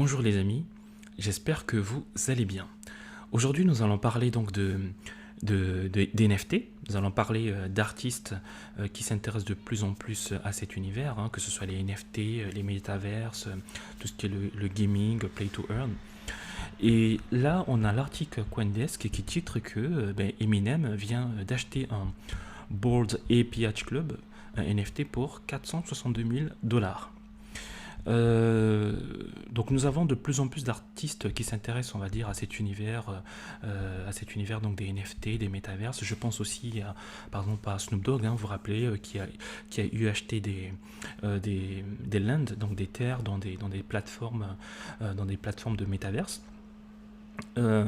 Bonjour les amis, j'espère que vous allez bien. Aujourd'hui nous allons parler donc des NFT, nous allons parler d'artistes qui s'intéressent de plus en plus à cet univers, que ce soit les NFT, les métaverses, tout ce qui est le gaming, play to earn. Et là on a l'article Coindesk qui titre que Eminem vient d'acheter un Bored Ape Yacht Club, un NFT pour 462 000 dollars. Donc nous avons de plus en plus d'artistes qui s'intéressent, on va dire, à cet univers donc des NFT, des métaverses. Je pense aussi à, par exemple, à Snoop Dogg, vous vous rappelez, qui a eu acheté des lands, donc des terres dans des plateformes de métaverses.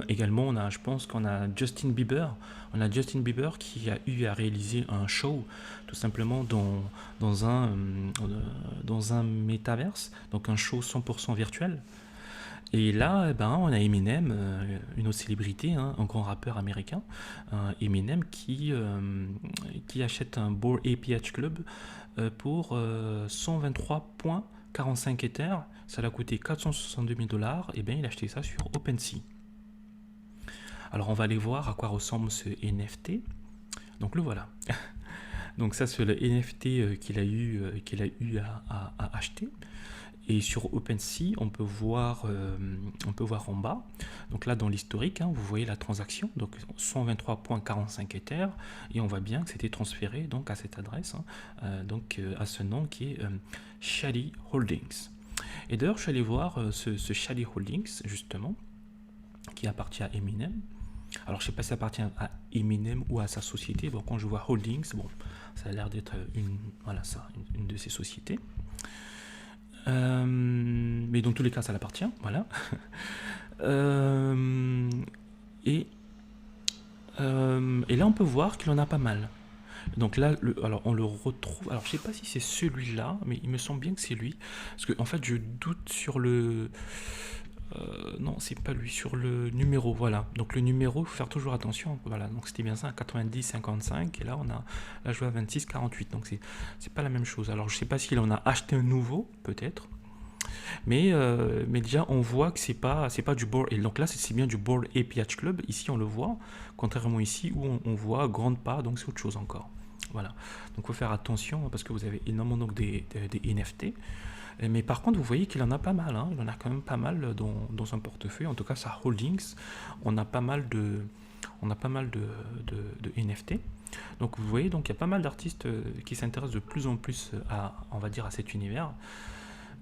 Également, je pense qu'on a Justin Bieber. On a Justin Bieber qui a eu à réaliser un show tout simplement dans un métaverse, donc un show 100% virtuel. Et là, on a Eminem, une autre célébrité, un grand rappeur américain, Eminem qui achète un Bored Ape Yacht Club pour 123,45 Ether. Ça l'a coûté 462 000 dollars. Et bien, il a acheté ça sur OpenSea. Alors on va aller voir à quoi ressemble ce NFT. Donc le voilà. Donc ça c'est le NFT qu'il a eu à acheter. Et sur OpenSea, on peut voir en bas. Donc là dans l'historique, vous voyez la transaction, donc 123,45 Ether, et on voit bien que c'était transféré donc à cette adresse, à ce nom qui est Shady Holdings. Et d'ailleurs je suis allé voir ce Shady Holdings justement, qui appartient à Eminem. Alors, je ne sais pas si ça appartient à Eminem ou à sa société. Bon, quand je vois Holdings, ça a l'air d'être une de ses sociétés. Mais dans tous les cas, ça l'appartient. Voilà. Et là, on peut voir qu'il en a pas mal. Donc là, alors on le retrouve. Alors, je ne sais pas si c'est celui-là, mais il me semble bien que c'est lui. Parce que, en fait, je doute sur le... non, c'est pas lui, sur le numéro, voilà. Donc le numéro, il faut faire toujours attention. Voilà, donc c'était bien ça, à 90,55, et là on a la joué à 26,48. Donc c'est pas la même chose. Alors je sais pas s'il en a acheté un nouveau, peut-être. Mais déjà on voit que c'est pas du Bored. Et donc là c'est bien du Bored Ape Yacht Club. Ici on le voit, contrairement ici où on voit grande part, donc c'est autre chose encore. Voilà. Donc il faut faire attention parce que vous avez énormément donc des NFT. Mais par contre, vous voyez qu'il en a pas mal. Il en a quand même pas mal dans son portefeuille. En tout cas, sa holdings, on a pas mal de NFT. Donc vous voyez, donc il y a pas mal d'artistes qui s'intéressent de plus en plus on va dire, à cet univers.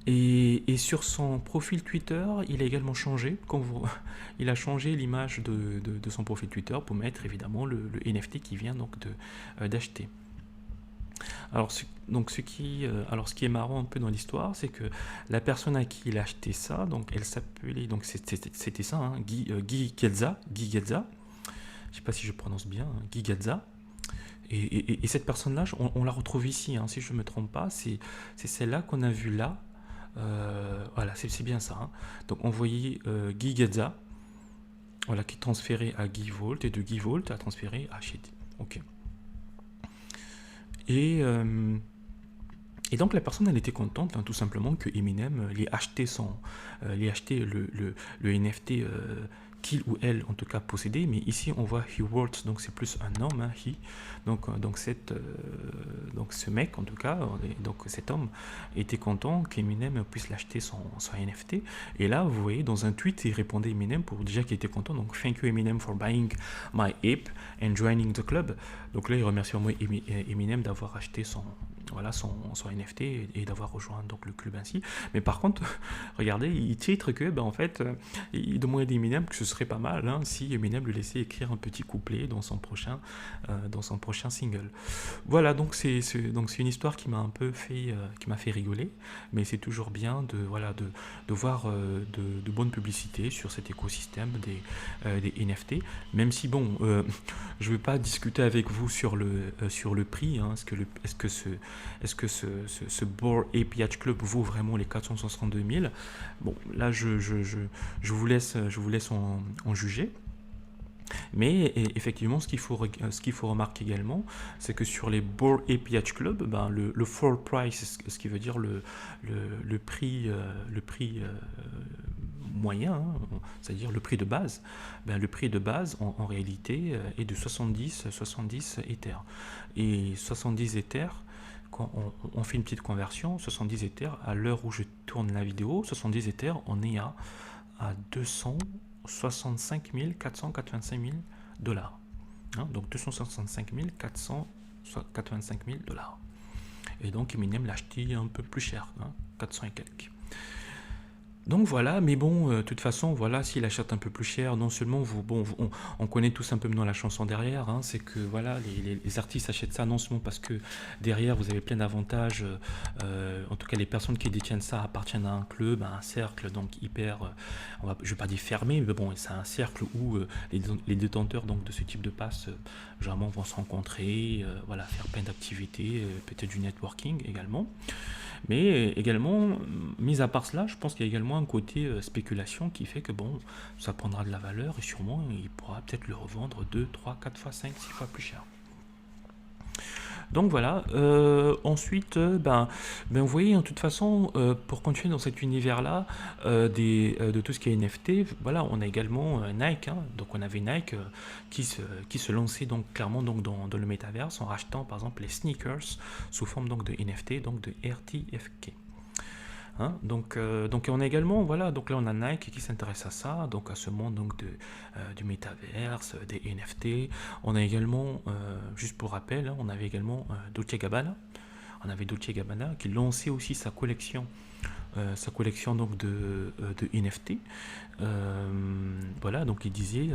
Et sur son profil Twitter, il a également changé. Il a changé l'image de son profil Twitter pour mettre évidemment le NFT qui vient donc d'acheter. Alors, ce qui est marrant un peu dans l'histoire, c'est que la personne à qui il a acheté ça, donc elle s'appelait, donc c'était ça, Guy Gheza. Je sais pas si je prononce bien, Guy Gheza. Et cette personne-là, on la retrouve ici, si je ne me trompe pas, c'est celle-là qu'on a vue là. Voilà, c'est bien ça. Donc on voyait Guy Gheza, voilà, qui est transféré à Guy Vault, et de Guy Vault a transféré à Shady. Ok. Et donc la personne, elle était contente, tout simplement, que Eminem lui ait acheté le NFT qu'il ou elle, en tout cas, possédait. Mais ici, on voit he works, donc c'est plus un homme, he. Donc ce mec, en tout cas, donc cet homme, était content qu'Eminem puisse l'acheter son NFT. Et là, vous voyez, dans un tweet, il répondait Eminem pour déjà qu'il était content. Donc, thank you Eminem for buying my ape and joining the club. Donc là, il remercie au moins Eminem d'avoir acheté son NFT et d'avoir rejoint donc le club ainsi. Mais par contre, regardez, il titre que en fait, il demandait d'Eminem que ce serait pas mal si Eminem lui laissait écrire un petit couplet dans son prochain single. Voilà, donc c'est une histoire qui m'a un peu fait rigoler, mais c'est toujours bien de voir de bonnes publicités sur cet écosystème des NFT, même si je ne vais pas discuter avec vous sur le prix. Est-ce que ce Bored Ape Yacht Club vaut vraiment les 462 000? Bon, là, je vous laisse en juger. Mais effectivement, ce qu'il faut remarquer également, c'est que sur les Bored Ape Yacht Club, le floor price, ce qui veut dire le prix moyen, hein, c'est-à-dire le prix de base, ben, le prix de base en réalité est de 70 Ethers. Et 70 Ethers, quand on fait une petite conversion, 70 Ethers, à l'heure où je tourne la vidéo, 70 Ethers, on est à 265 485 000 dollars. Hein, donc 265 485 000 dollars. Et donc Eminem l'a acheté un peu plus cher, hein, 400 et quelques. Donc voilà, mais bon, de toute façon, voilà, s'il achète un peu plus cher, non seulement on connaît tous un peu maintenant la chanson derrière, hein, c'est que voilà, les artistes achètent ça non seulement parce que derrière vous avez plein d'avantages, en tout cas les personnes qui détiennent ça appartiennent à un club, à un cercle, donc hyper, je vais pas dire fermé, mais bon, c'est un cercle où les détenteurs donc de ce type de passe, généralement vont se rencontrer, voilà, faire plein d'activités, peut-être du networking également. Mais également, mis à part cela, je pense qu'il y a également un côté spéculation qui fait que bon, ça prendra de la valeur et sûrement il pourra peut-être le revendre 2, 3, 4 fois, 5, 6 fois plus cher. Donc voilà, ensuite, vous voyez, de toute façon, pour continuer dans cet univers-là, de tout ce qui est NFT, voilà, on a également Nike, hein. Donc on avait Nike qui se lançait donc clairement donc dans le métaverse en rachetant par exemple les sneakers sous forme donc de NFT, donc de RTFK. Hein, donc on a également, voilà, donc là on a Nike qui s'intéresse à ça, donc à ce monde donc du métaverse, des NFT. On a également, juste pour rappel, hein, on avait également Dolce Gabbana. On avait Dolce Gabbana qui lançait aussi sa collection donc de NFT. Voilà, donc il disait,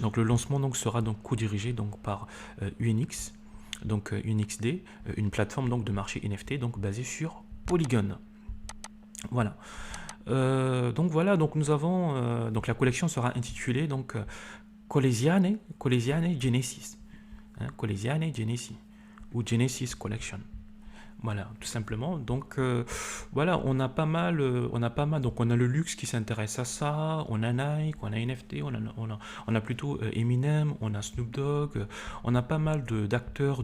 donc le lancement donc sera donc co-dirigé donc par UNX, donc UNXD, une plateforme donc de marché NFT donc basée sur Polygon. Voilà. Donc voilà, donc nous avons donc la collection sera intitulée donc Colesiane Genesis, hein, Colesiane Genesis ou Genesis Collection. Voilà, tout simplement. Donc voilà, on a pas mal, donc on a le luxe qui s'intéresse à ça, on a Nike, on a NFT, on a plutôt Eminem, on a Snoop Dogg, on a pas mal d'acteurs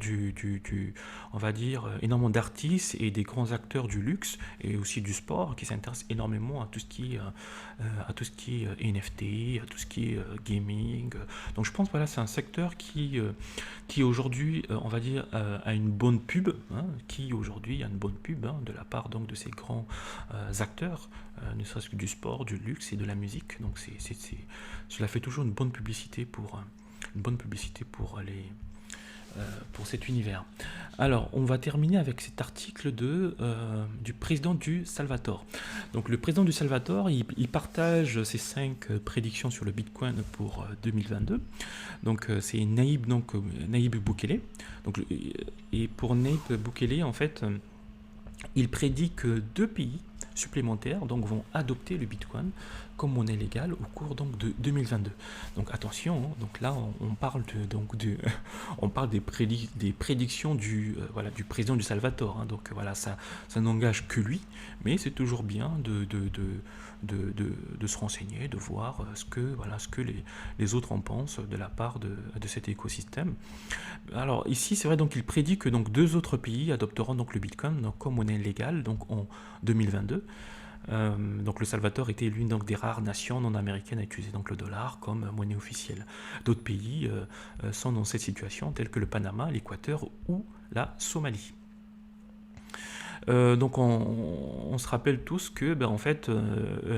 on va dire, énormément d'artistes et des grands acteurs du luxe et aussi du sport qui s'intéressent énormément à tout ce qui est NFT, à tout ce qui est gaming. Donc je pense voilà, c'est un secteur qui aujourd'hui, on va dire, a une bonne pub, hein, aujourd'hui a une bonne pub hein, de la part donc de ces grands acteurs, ne serait-ce que du sport, du luxe et de la musique. Donc cela fait toujours une bonne publicité pour cet univers. Alors, on va terminer avec cet article du président du Salvador. Donc, le président du Salvador, il partage ses 5 prédictions sur le Bitcoin pour 2022. Donc, c'est Nayib Bukele. Donc, et pour Nayib Bukele, en fait, il prédit que 2 pays supplémentaires donc, vont adopter le Bitcoin comme monnaie légale au cours donc, de 2022. Donc attention, hein, donc là on parle des prédictions du président du Salvador. Hein, donc voilà, ça n'engage que lui, mais c'est toujours bien de se renseigner, de voir ce que les autres en pensent de la part de cet écosystème. Alors ici c'est vrai donc il prédit que donc 2 autres pays adopteront donc le Bitcoin donc, comme monnaie légale donc en 2022. Donc le Salvador était l'une des rares nations non américaines à utiliser donc le dollar comme monnaie officielle. D'autres pays sont dans cette situation tels que le Panama, l'Équateur ou la Somalie. Donc on se rappelle tous que en fait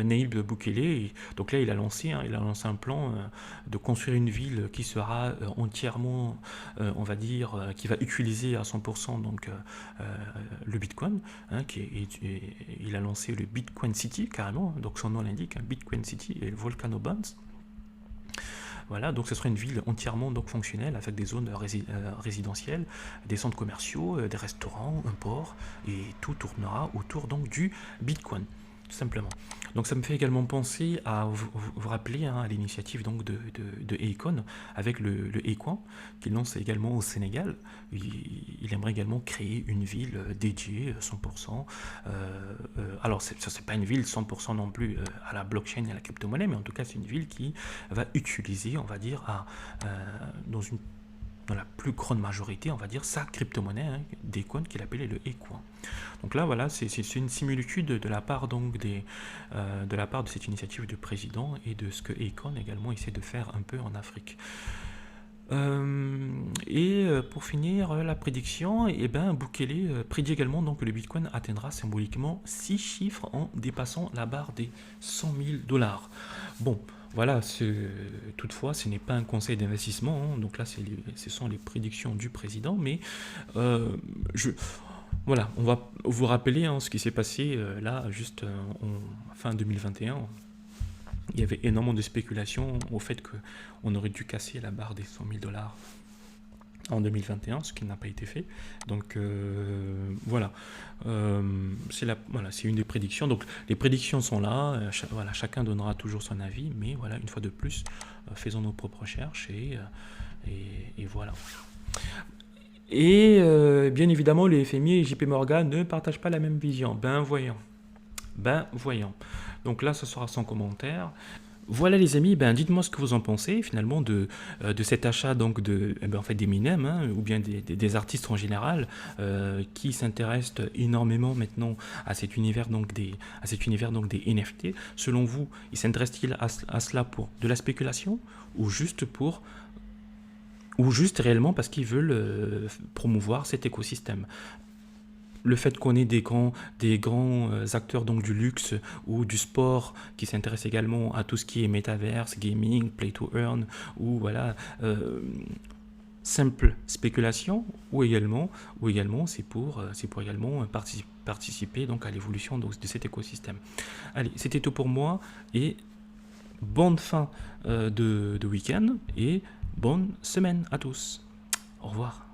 Nayib Bukele, donc là il a lancé un plan de construire une ville qui sera entièrement on va dire qui va utiliser à 100% donc le Bitcoin, hein, il a lancé le Bitcoin City carrément, donc son nom l'indique, hein, Bitcoin City et Volcano Bonds. Voilà, donc ce sera une ville entièrement donc fonctionnelle avec des zones résidentielles, des centres commerciaux, des restaurants, un port, et tout tournera autour donc du Bitcoin, tout simplement. Donc ça me fait également penser à vous rappeler hein, à l'initiative donc de Akon avec le Akon qu'il lance également au Sénégal. Il aimerait également créer une ville dédiée 100%. Alors ça c'est pas une ville 100% non plus à la blockchain et à la crypto-monnaie, mais en tout cas c'est une ville qui va utiliser, on va dire, dans une dans la plus grande majorité, on va dire, sa crypto-monnaie, hein, des coins qu'il appelait le eCoin. Donc là, voilà, c'est une similitude de la part donc de la part de cette initiative du président et de ce que Akon également essaie de faire un peu en Afrique. Pour finir la prédiction, eh ben, Bukele prédit également donc, que le Bitcoin atteindra symboliquement 6 chiffres en dépassant la barre des 100 000 $. Bon, voilà, toutefois, ce n'est pas un conseil d'investissement, hein, donc là, ce sont les prédictions du président, mais voilà, on va vous rappeler hein, ce qui s'est passé là, juste en fin 2021. Il y avait énormément de spéculations au fait qu'on aurait dû casser la barre des 100 000 $ en 2021, ce qui n'a pas été fait. Donc voilà, c'est une des prédictions. Donc les prédictions sont là, voilà, chacun donnera toujours son avis, mais voilà, une fois de plus, faisons nos propres recherches et voilà. Et bien évidemment, le FMI et JP Morgan ne partagent pas la même vision. Ben voyons. Donc là, ce sera sans commentaire. Voilà les amis, ben dites-moi ce que vous en pensez finalement de cet achat donc en fait d'Eminem hein, ou bien des artistes en général qui s'intéressent énormément maintenant à cet univers donc des NFT. Selon vous, ils s'intéressent-ils à cela pour de la spéculation ou juste réellement parce qu'ils veulent promouvoir cet écosystème? Le fait qu'on ait des grands acteurs donc du luxe ou du sport qui s'intéressent également à tout ce qui est métaverse, gaming, play to earn ou voilà simple spéculation ou également c'est pour également participer donc à l'évolution de cet écosystème. Allez, c'était tout pour moi et bonne fin de week-end et bonne semaine à tous. Au revoir.